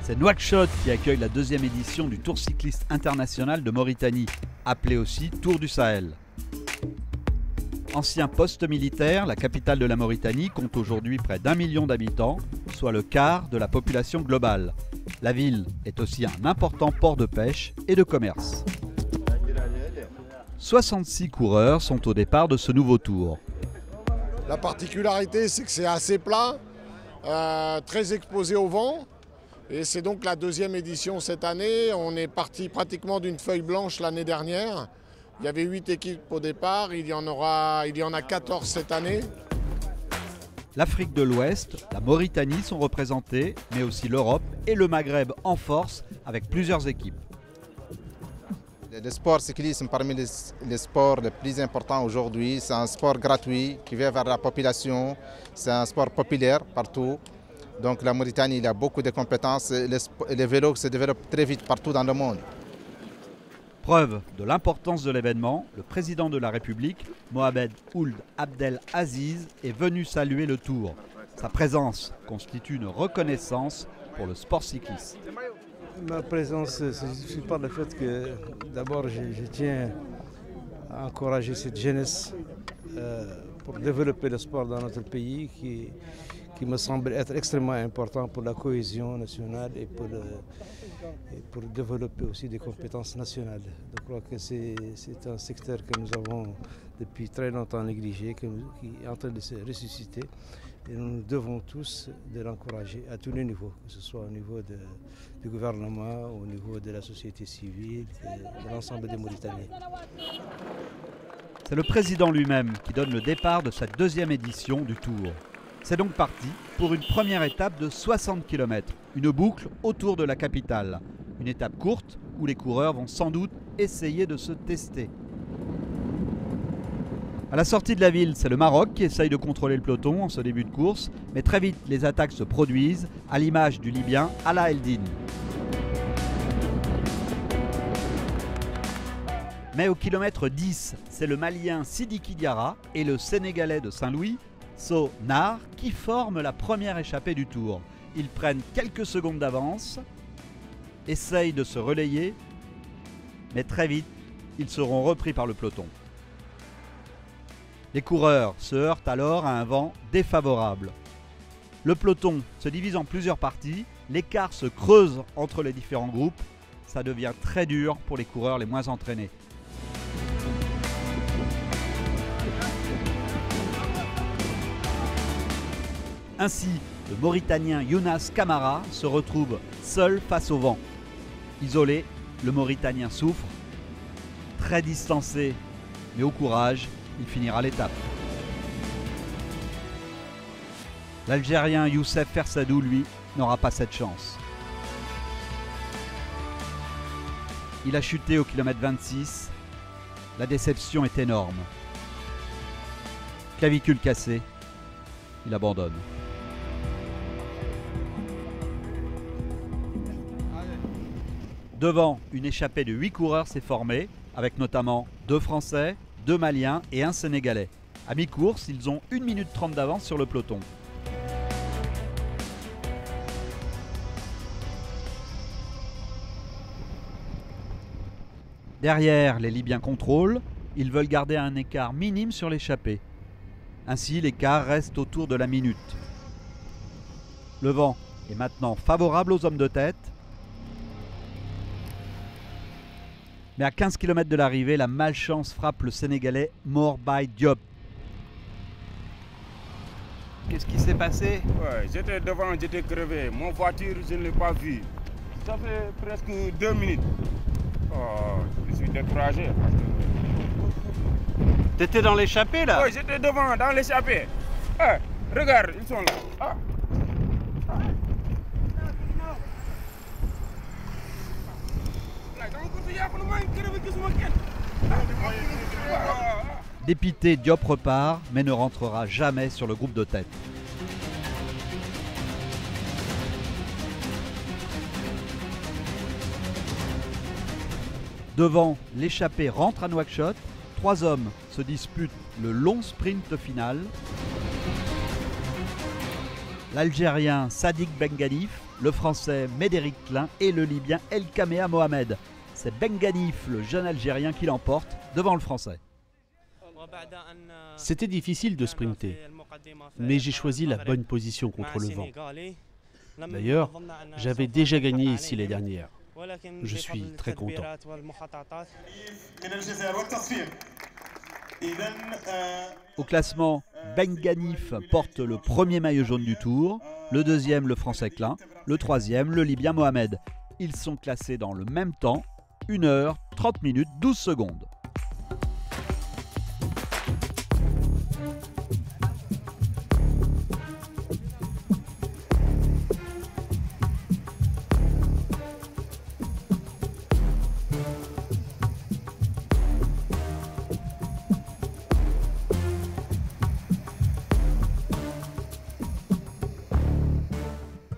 C'est Nouakchott qui accueille la deuxième édition du Tour cycliste international de Mauritanie, appelé aussi Tour du Sahel. Ancien poste militaire, la capitale de la Mauritanie compte aujourd'hui près d'1 million d'habitants, soit le quart de la population globale. La ville est aussi un important port de pêche et de commerce. 66 coureurs sont au départ de ce nouveau tour. La particularité, c'est que c'est assez plat, très exposé au vent. Et c'est donc la deuxième édition cette année. On est parti pratiquement d'une feuille blanche l'année dernière. Il y avait 8 équipes au départ, il y en a 14 cette année. L'Afrique de l'Ouest, la Mauritanie sont représentées, mais aussi l'Europe et le Maghreb en force avec plusieurs équipes. Le sport cyclisme parmi les sports les plus importants aujourd'hui. C'est un sport gratuit qui vient vers la population. C'est un sport populaire partout. Donc la Mauritanie il a beaucoup de compétences. Les vélos se développent très vite partout dans le monde. Preuve de l'importance de l'événement, le président de la République, Mohamed Ould Abdel Aziz, est venu saluer le Tour. Sa présence constitue une reconnaissance pour le sport cycliste. Ma présence se justifie par le fait que d'abord je tiens à encourager cette jeunesse pour développer le sport dans notre pays qui me semble être extrêmement important pour la cohésion nationale et pour développer aussi des compétences nationales. Je crois que c'est un secteur que nous avons depuis très longtemps négligé, qui est en train de se ressusciter. Et nous devons tous de l'encourager à tous les niveaux, que ce soit au niveau du gouvernement, au niveau de la société civile, de l'ensemble des Mauritaniens. C'est le président lui-même qui donne le départ de cette deuxième édition du Tour. C'est donc parti pour une première étape de 60 km, une boucle autour de la capitale. Une étape courte où les coureurs vont sans doute essayer de se tester. À la sortie de la ville, c'est le Maroc qui essaye de contrôler le peloton en ce début de course, mais très vite les attaques se produisent, à l'image du Libyen Ala Eldin. Mais au kilomètre 10, c'est le Malien Sidiki Diarra et le Sénégalais de Saint-Louis, So Nar, qui forment la première échappée du Tour. Ils prennent quelques secondes d'avance, essayent de se relayer, mais très vite, ils seront repris par le peloton. Les coureurs se heurtent alors à un vent défavorable. Le peloton se divise en plusieurs parties, l'écart se creuse entre les différents groupes, ça devient très dur pour les coureurs les moins entraînés. Ainsi, le Mauritanien Younas Kamara se retrouve seul face au vent. Isolé, le Mauritanien souffre. Très distancé, mais au courage, il finira l'étape. L'Algérien Youssef Fersadou, lui, n'aura pas cette chance. Il a chuté au kilomètre 26. La déception est énorme. Clavicule cassée, il abandonne. Devant, une échappée de 8 coureurs s'est formée, avec notamment 2 Français, 2 Maliens et 1 Sénégalais. À mi-course, ils ont 1 minute 30 d'avance sur le peloton. Derrière, les Libyens contrôlent, ils veulent garder un écart minime sur l'échappée. Ainsi, l'écart reste autour de la minute. Le vent est maintenant favorable aux hommes de tête. Mais à 15 km de l'arrivée, la malchance frappe le Sénégalais Morbay Diop. Qu'est-ce qui s'est passé? Ouais, j'étais devant, j'étais crevé. Mon voiture, je ne l'ai pas vue. Ça fait presque 2 minutes. Oh, je suis découragé. T'étais dans l'échappée là? Oui, j'étais devant, dans l'échappée. Ah, regarde, ils sont là. Ah. Dépité, Diop repart, mais ne rentrera jamais sur le groupe de tête. Devant, l'échappée rentre à Nouakchott. 3 hommes se disputent le long sprint final. l'Algérien Sadik Benganif, le Français Médéric Klein et le Libyen El Kamea Mohamed. C'est Benganif, le jeune Algérien, qui l'emporte devant le Français. C'était difficile de sprinter, mais j'ai choisi la bonne position contre le vent. D'ailleurs, j'avais déjà gagné ici les dernières. Je suis très content. Au classement, Benganif porte le premier maillot jaune du Tour, le deuxième le Français Klein, le troisième le Libyen Mohamed. Ils sont classés dans le même temps, 1 heure, 30 minutes, 12 secondes.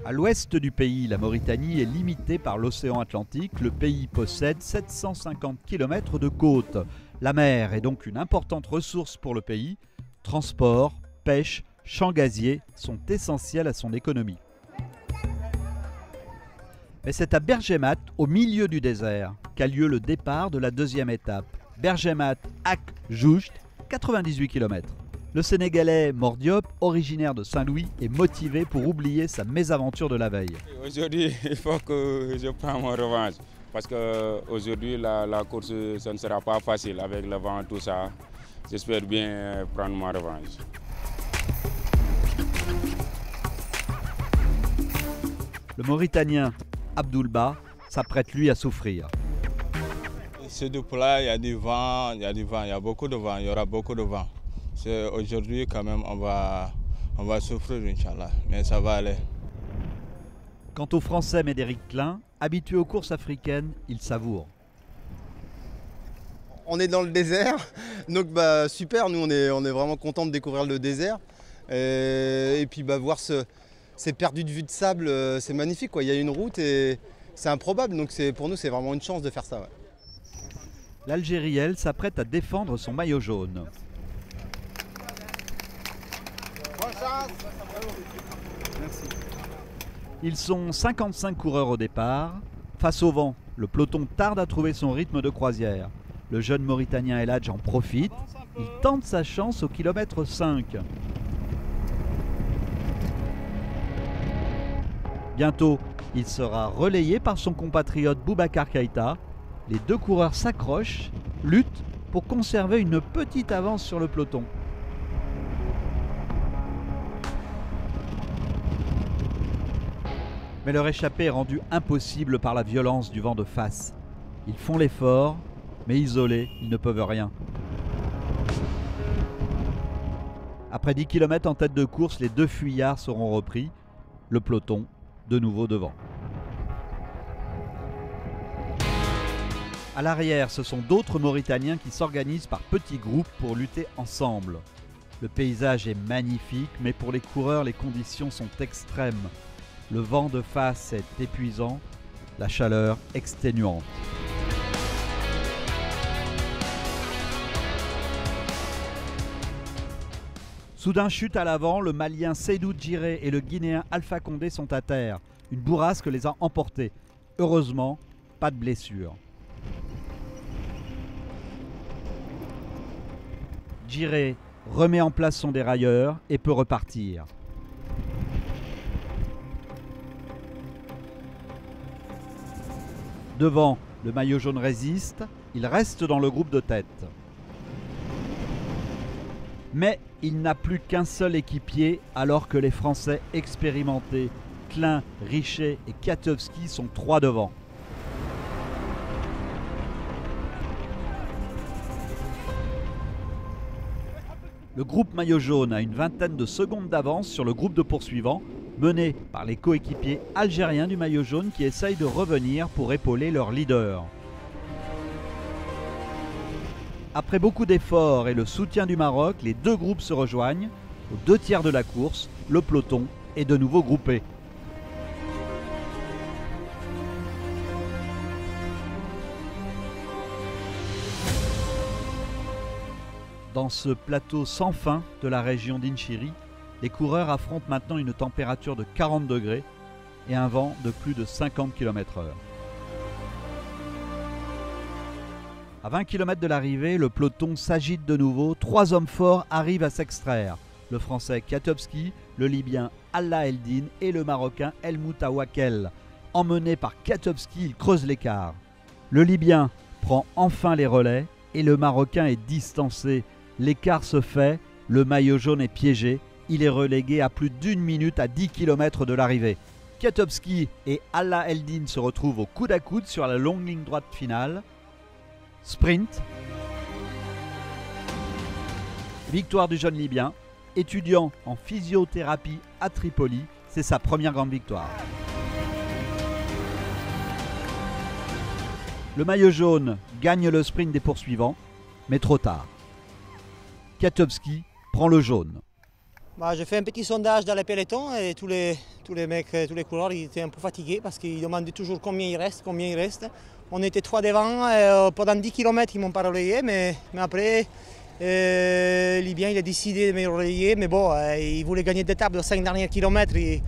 À l'ouest du pays, la Mauritanie est limitée par l'océan Atlantique. Le pays possède 750 km de côte. La mer est donc une importante ressource pour le pays. Transport, pêche, champs gaziers sont essentiels à son économie. Mais c'est à Bergemat, au milieu du désert, qu'a lieu le départ de la deuxième étape. Bergemat-Ak-Joust, 98 km. Le Sénégalais Mor Diop, originaire de Saint-Louis, est motivé pour oublier sa mésaventure de la veille. Aujourd'hui, il faut que je prenne mon revanche. Parce qu'aujourd'hui, la course, ça ne sera pas facile avec le vent, tout ça. J'espère bien prendre ma revanche. Le Mauritanien Abdoulba s'apprête lui à souffrir. C'est du plat, il y a du vent, il y a beaucoup de vent, il y aura beaucoup de vent. Aujourd'hui, quand même, on va souffrir, Inch'Allah, mais ça va aller. Quant au Français Médéric Klein, habitué aux courses africaines, il savoure. On est dans le désert, donc super, nous on est vraiment contents de découvrir le désert. Et puis voir ces perdus de vue de sable, c'est magnifique, quoi. Il y a une route et c'est improbable, donc pour nous c'est vraiment une chance de faire ça. Ouais. L'Algérie, elle, s'apprête à défendre son maillot jaune. Ils sont 55 coureurs au départ. Face au vent, le peloton tarde à trouver son rythme de croisière. Le jeune Mauritanien El Hadj en profite. Il tente sa chance au kilomètre 5. Bientôt, il sera relayé par son compatriote Boubacar Keïta. Les deux coureurs s'accrochent, luttent pour conserver une petite avance sur le peloton. Mais leur échappée est rendue impossible par la violence du vent de face. Ils font l'effort, mais isolés, ils ne peuvent rien. Après 10 km en tête de course, les deux fuyards seront repris. Le peloton, de nouveau devant. À l'arrière, ce sont d'autres Mauritaniens qui s'organisent par petits groupes pour lutter ensemble. Le paysage est magnifique, mais pour les coureurs, les conditions sont extrêmes. Le vent de face est épuisant, la chaleur exténuante. Soudain chute à l'avant, le Malien Seydou Djiré et le Guinéen Alpha Condé sont à terre. Une bourrasque les a emportés. Heureusement, pas de blessure. Djiré remet en place son dérailleur et peut repartir. Devant, le maillot jaune résiste, il reste dans le groupe de tête. Mais il n'a plus qu'un seul équipier alors que les Français expérimentés, Klein, Richet et Kwiatkowski sont 3 devant. Le groupe maillot jaune a une vingtaine de secondes d'avance sur le groupe de poursuivants, mené par les coéquipiers algériens du maillot jaune qui essayent de revenir pour épauler leur leader. Après beaucoup d'efforts et le soutien du Maroc, les deux groupes se rejoignent. Aux 2 tiers de la course, le peloton est de nouveau groupé. Dans ce plateau sans fin de la région d'Inchiri, Les coureurs affrontent maintenant une température de 40 degrés et un vent de plus de 50 km/h. À 20 km de l'arrivée, le peloton s'agite de nouveau. 3 hommes forts arrivent à s'extraire. Le Français Kwiatkowski, le Libyen Allah Eldin et le Marocain El Moutawakel. Emmené par Kwiatkowski, il creuse l'écart. Le Libyen prend enfin les relais et le Marocain est distancé. L'écart se fait, le maillot jaune est piégé. Il est relégué à plus d'1 minute à 10 km de l'arrivée. Kwiatkowski et Allah Eldin se retrouvent au coude à coude sur la longue ligne droite finale. Sprint. Victoire du jeune Libyen, étudiant en physiothérapie à Tripoli, c'est sa première grande victoire. Le maillot jaune gagne le sprint des poursuivants, mais trop tard. Kwiatkowski prend le jaune. J'ai fait un petit sondage dans les pelotons et tous les mecs, tous les coureurs ils étaient un peu fatigués parce qu'ils demandaient toujours combien il reste. On était 3 devant et pendant 10 km ils ne m'ont pas relayé, mais après Libyen il a décidé de me relayer, mais bon, il voulait gagner d'étape de 5 derniers kilomètres, il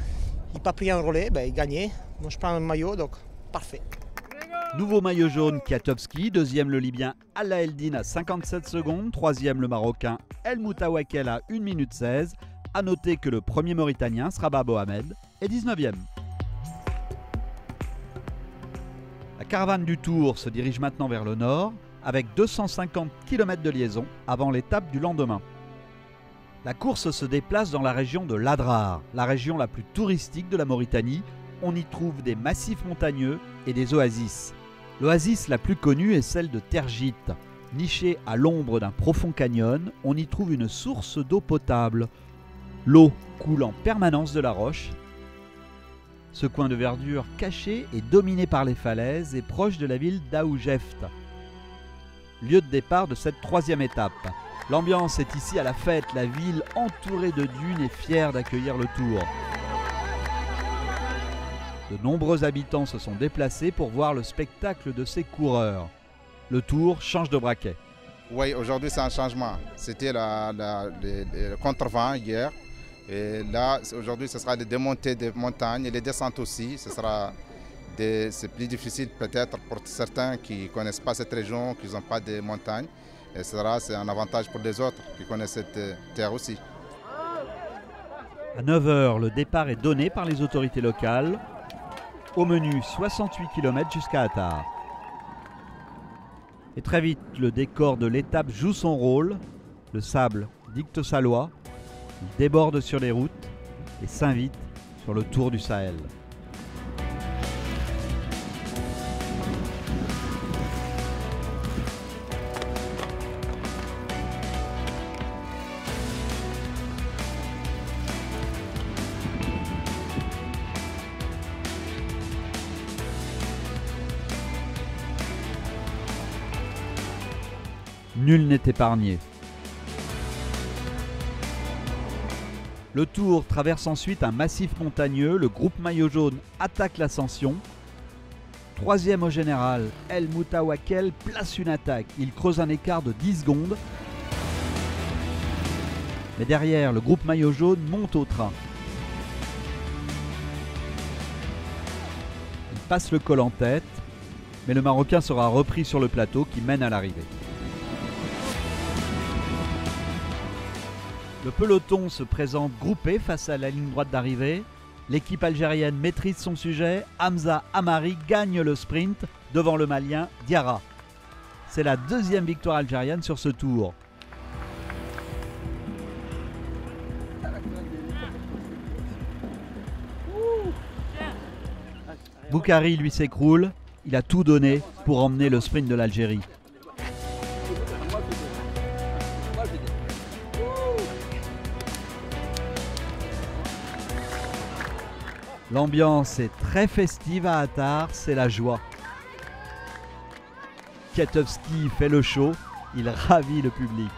n'a pas pris un relais, il gagnait. Moi je prends un maillot, donc parfait. Nouveau maillot jaune Kwiatkowski, deuxième le Libyen Allah Eldin à 57 secondes, troisième le Marocain El Moutawakel à 1 minute 16. A noter que le premier Mauritanien, Sraba Mohamed, est 19e. La caravane du Tour se dirige maintenant vers le nord, avec 250 km de liaison avant l'étape du lendemain. La course se déplace dans la région de l'Adrar, la région la plus touristique de la Mauritanie. On y trouve des massifs montagneux et des oasis. L'oasis la plus connue est celle de Tergit. Nichée à l'ombre d'un profond canyon, on y trouve une source d'eau potable. L'eau coule en permanence de la roche. Ce coin de verdure caché est dominé par les falaises et proche de la ville d'Aoujeft, lieu de départ de cette troisième étape. L'ambiance est ici à la fête, la ville entourée de dunes est fière d'accueillir le Tour. De nombreux habitants se sont déplacés pour voir le spectacle de ces coureurs. Le Tour change de braquet. Oui, aujourd'hui c'est un changement. C'était le contre-vent hier. Et là, aujourd'hui, ce sera des montées des montagnes et les descentes aussi. C'est plus difficile peut-être pour certains qui ne connaissent pas cette région, qui n'ont pas de montagnes. Et c'est un avantage pour les autres qui connaissent cette terre aussi. À 9 h, le départ est donné par les autorités locales. Au menu, 68 km jusqu'à Attar. Et très vite, le décor de l'étape joue son rôle. Le sable dicte sa loi. Il déborde sur les routes et s'invite sur le Tour du Sahel. Nul n'est épargné. Le Tour traverse ensuite un massif montagneux. Le groupe maillot jaune attaque l'ascension. Troisième au général, El Moutawakel place une attaque. Il creuse un écart de 10 secondes. Mais derrière, le groupe maillot jaune monte au train. Il passe le col en tête, mais le Marocain sera repris sur le plateau qui mène à l'arrivée. Le peloton se présente groupé face à la ligne droite d'arrivée. L'équipe algérienne maîtrise son sujet. Hamza Amari gagne le sprint devant le Malien Diarra. C'est la deuxième victoire algérienne sur ce tour. Boukhari lui s'écroule. Il a tout donné pour emmener le sprint de l'Algérie. L'ambiance est très festive à Attar, c'est la joie. Kwiatkowski fait le show, il ravit le public.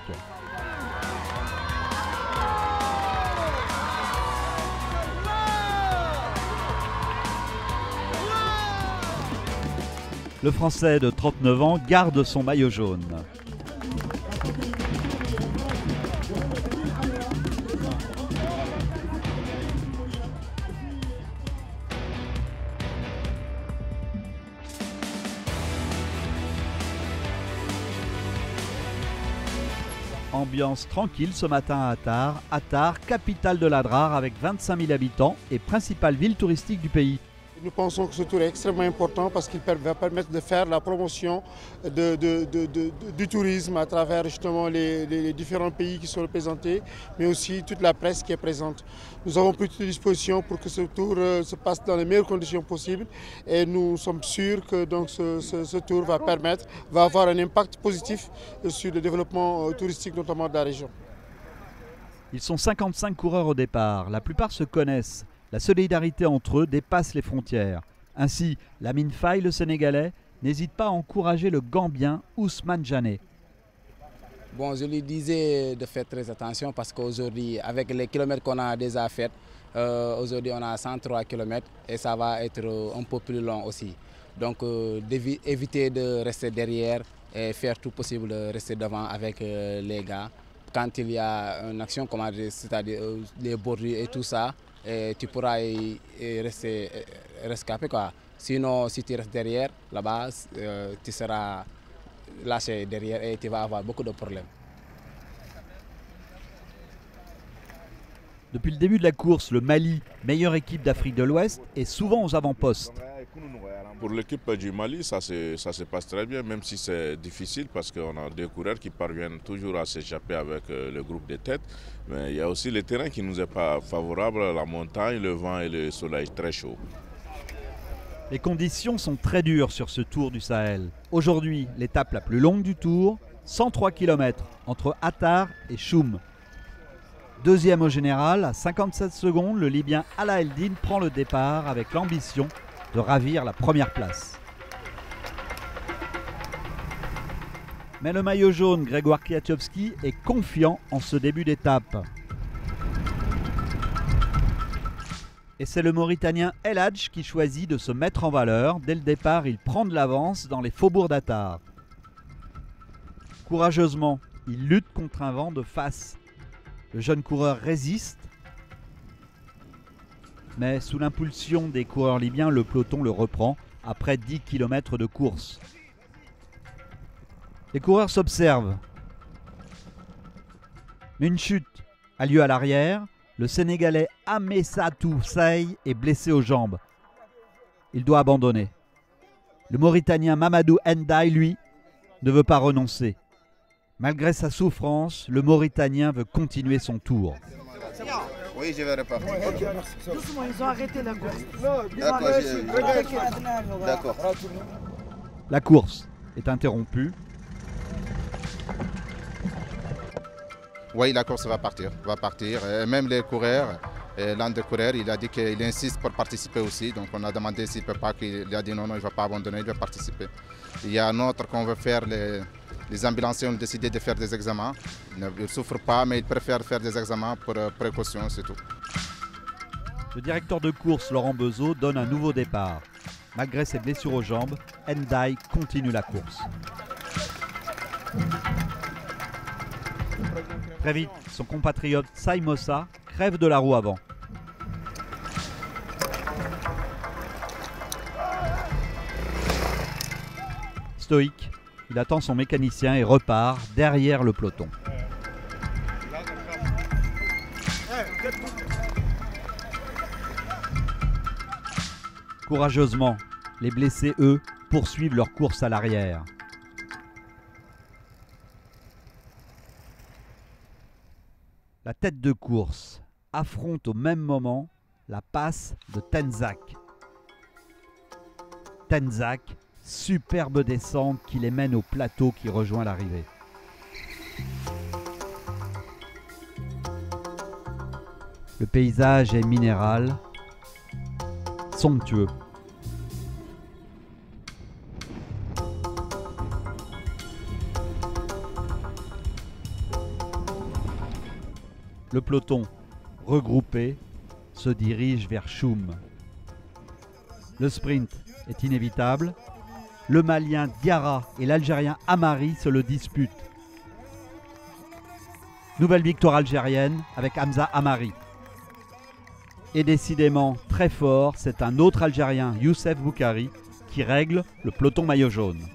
Le Français de 39 ans garde son maillot jaune. Ambiance tranquille ce matin à Attar. Attar, capitale de l'Adrar avec 25 000 habitants et principale ville touristique du pays. Nous pensons que ce tour est extrêmement important parce qu'il va permettre de faire la promotion du tourisme à travers justement les différents pays qui sont représentés, mais aussi toute la presse qui est présente. Nous avons pris toutes les dispositions pour que ce tour se passe dans les meilleures conditions possibles et nous sommes sûrs que donc, ce tour va avoir un impact positif sur le développement touristique notamment de la région. Ils sont 55 coureurs au départ, la plupart se connaissent. La solidarité entre eux dépasse les frontières. Ainsi, Lamine Faye, le Sénégalais, n'hésite pas à encourager le Gambien Ousmane Jané. Bon, je lui disais de faire très attention parce qu'aujourd'hui, avec les kilomètres qu'on a déjà faits, aujourd'hui on a 103 km et ça va être un peu plus long aussi. Donc éviter de rester derrière et faire tout possible de rester devant avec les gars. Quand il y a une action, c'est-à-dire les bordures et tout ça, et tu pourras y rester rescapé, quoi. Sinon, si tu restes derrière, là-bas, tu seras lâché derrière et tu vas avoir beaucoup de problèmes. Depuis le début de la course, le Mali, meilleure équipe d'Afrique de l'Ouest, est souvent aux avant-postes. Pour l'équipe du Mali, ça se passe très bien, même si c'est difficile parce qu'on a des coureurs qui parviennent toujours à s'échapper avec le groupe de tête. Mais il y a aussi le terrain qui ne nous est pas favorable, la montagne, le vent et le soleil très chaud. Les conditions sont très dures sur ce Tour du Sahel. Aujourd'hui, l'étape la plus longue du Tour, 103 km entre Attar et Choum. Deuxième au général, à 57 secondes, le Libyen Ala Eldin prend le départ avec l'ambition de ravir la première place. Mais le maillot jaune, Grégoire Kwiatkowski, est confiant en ce début d'étape. Et c'est le Mauritanien El Hadj qui choisit de se mettre en valeur. Dès le départ, il prend de l'avance dans les faubourgs d'Attar. Courageusement, il lutte contre un vent de face. Le jeune coureur résiste. Mais sous l'impulsion des coureurs libyens, le peloton le reprend après 10 km de course. Les coureurs s'observent. Mais une chute a lieu à l'arrière. Le Sénégalais Amesatou Sey est blessé aux jambes. Il doit abandonner. Le Mauritanien Mamadou Ndiaye, lui, ne veut pas renoncer. Malgré sa souffrance, le Mauritanien veut continuer son tour. Oui, je vais repartir. Okay. Doucement, ils ont arrêté la course. D'accord. La course est interrompue. Oui, la course va partir. Et même les coureurs, l'un des coureurs, il a dit qu'il insiste pour participer aussi. Donc on a demandé s'il ne peut pas, il a dit non, il ne va pas abandonner, il va participer. Il y a un autre qu'on veut faire, les ambulanciers ont décidé de faire des examens. Ils ne souffrent pas, mais ils préfèrent faire des examens pour précaution, c'est tout. Le directeur de course, Laurent Bezeau, donne un nouveau départ. Malgré ses blessures aux jambes, Ndiaye continue la course. Très vite, son compatriote Saïmossa crève de la roue avant. Stoïque, il attend son mécanicien et repart derrière le peloton. Courageusement, les blessés, eux, poursuivent leur course à l'arrière. La tête de course affronte au même moment la passe de Tenzak. Tenzak, superbe descente qui les mène au plateau qui rejoint l'arrivée. Le paysage est minéral, somptueux. Le peloton, regroupé, se dirige vers Choum. Le sprint est inévitable. Le Malien Diarra et l'Algérien Amari se le disputent. Nouvelle victoire algérienne avec Hamza Amari. Et décidément très fort, c'est un autre Algérien, Youssef Boukari, qui règle le peloton maillot jaune.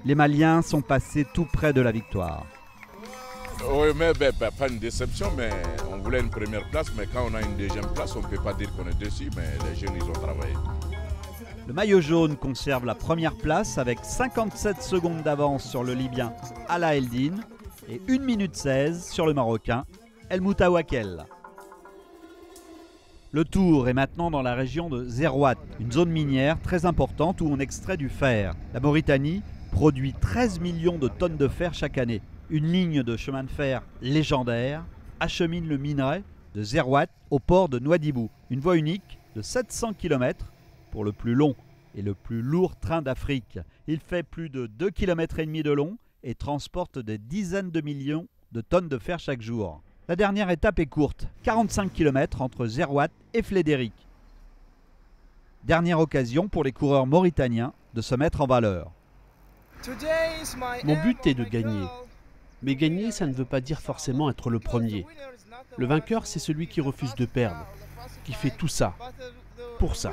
Les Maliens sont passés tout près de la victoire. Oui, mais pas une déception, mais on voulait une première place, mais quand on a une deuxième place, on ne peut pas dire qu'on est dessus, mais les jeunes, ils ont travaillé. Le maillot jaune conserve la première place avec 57 secondes d'avance sur le Libyen Ala Eldin et 1 minute 16 sur le Marocain El Moutawakel. Le Tour est maintenant dans la région de Zerouat, une zone minière très importante où on extrait du fer. La Mauritanie produit 13 millions de tonnes de fer chaque année. Une ligne de chemin de fer légendaire achemine le minerai de Zerouat au port de Nouadhibou. Une voie unique de 700 km pour le plus long et le plus lourd train d'Afrique. Il fait plus de 2,5 km de long et transporte des dizaines de millions de tonnes de fer chaque jour. La dernière étape est courte, 45 km entre Zerouat et Flédéric. Dernière occasion pour les coureurs mauritaniens de se mettre en valeur. Mon but est de gagner. Mais gagner, ça ne veut pas dire forcément être le premier. Le vainqueur, c'est celui qui refuse de perdre, qui fait tout ça, pour ça.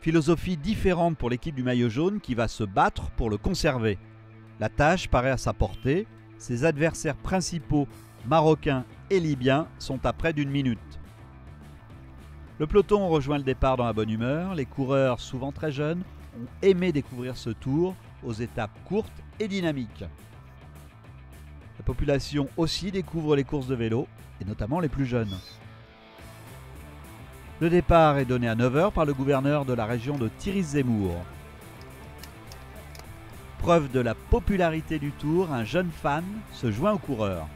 Philosophie différente pour l'équipe du maillot jaune qui va se battre pour le conserver. La tâche paraît à sa portée. Ses adversaires principaux, marocains et libyens, sont à près d'1 minute. Le peloton rejoint le départ dans la bonne humeur. Les coureurs, souvent très jeunes, ont aimé découvrir ce tour aux étapes courtes et dynamiques. La population aussi découvre les courses de vélo, et notamment les plus jeunes. Le départ est donné à 9 h par le gouverneur de la région de Tiris Zemmour. Preuve de la popularité du Tour, un jeune fan se joint aux coureurs.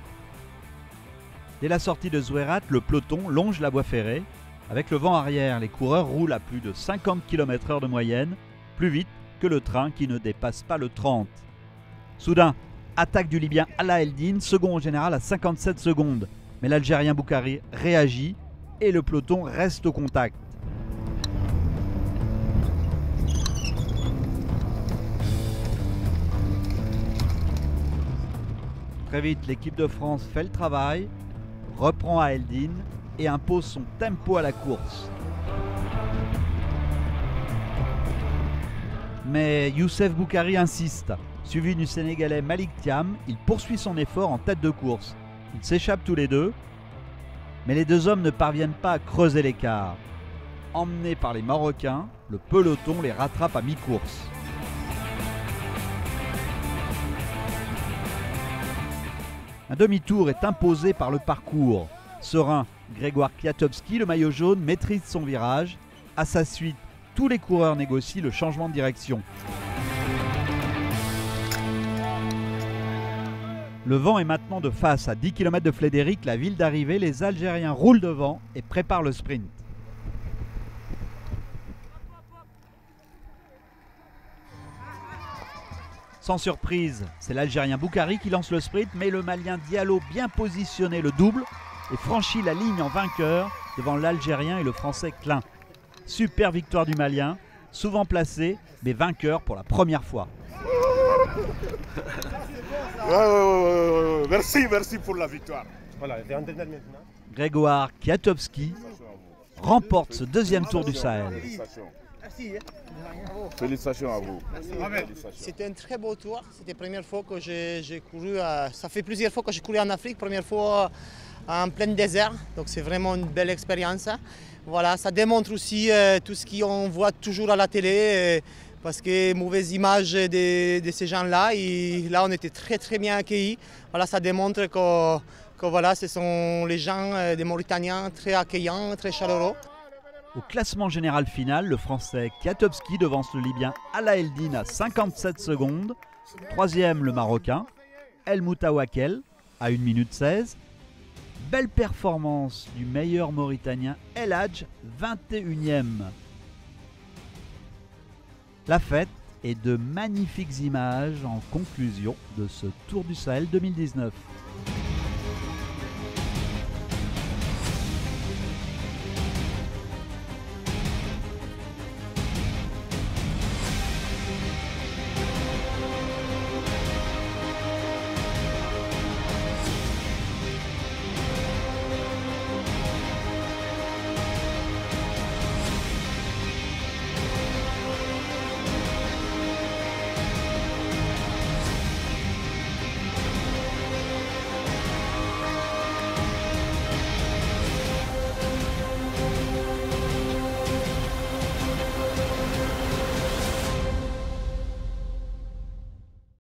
Dès la sortie de Zouerat, le peloton longe la voie ferrée. Avec le vent arrière, les coureurs roulent à plus de 50 km/h de moyenne, plus vite que le train qui ne dépasse pas le 30. Soudain, attaque du Libyen Ala Eldin, second au général à 57 secondes. Mais l'Algérien Boukari réagit et le peloton reste au contact. Très vite, l'équipe de France fait le travail, reprend à Eldin et impose son tempo à la course. Mais Youssef Boukari insiste. Suivi du Sénégalais Malik Thiam, il poursuit son effort en tête de course. Ils s'échappent tous les deux, mais les deux hommes ne parviennent pas à creuser l'écart. Emmenés par les Marocains, le peloton les rattrape à mi-course. Un demi-tour est imposé par le parcours. Serein, Grégoire Kwiatkowski, le maillot jaune, maîtrise son virage. À sa suite, tous les coureurs négocient le changement de direction. Le vent est maintenant de face. À 10 km de Flédéric, la ville d'arrivée, les Algériens roulent devant et préparent le sprint. Sans surprise, c'est l'Algérien Boukari qui lance le sprint, mais le Malien Diallo, bien positionné, le double et franchit la ligne en vainqueur devant l'Algérien et le Français Klein. Super victoire du Malien, souvent placé, mais vainqueur pour la première fois. Merci pour la victoire. Voilà, Grégoire Kwiatkowski remporte ce deuxième Tour du Sahel. Félicitations à vous. C'était un très beau tour. C'était la première fois que j'ai couru. Ça fait plusieurs fois que j'ai couru en Afrique. Première fois en plein désert. Donc c'est vraiment une belle expérience. Voilà, ça démontre aussi tout ce qu'on voit toujours à la télé. Parce que mauvaise image de ces gens-là. Et là, on était très bien accueillis. Voilà, ça démontre que voilà, ce sont les gens des Mauritaniens très accueillants, très chaleureux. Au classement général final, le Français Kwiatkowski devance le Libyen Ala Eldin à 57 secondes. Troisième, le Marocain El Moutawakel à 1 minute 16. Belle performance du meilleur Mauritanien El Hadj, 21e. La fête et de magnifiques images en conclusion de ce Tour du Sahel 2019.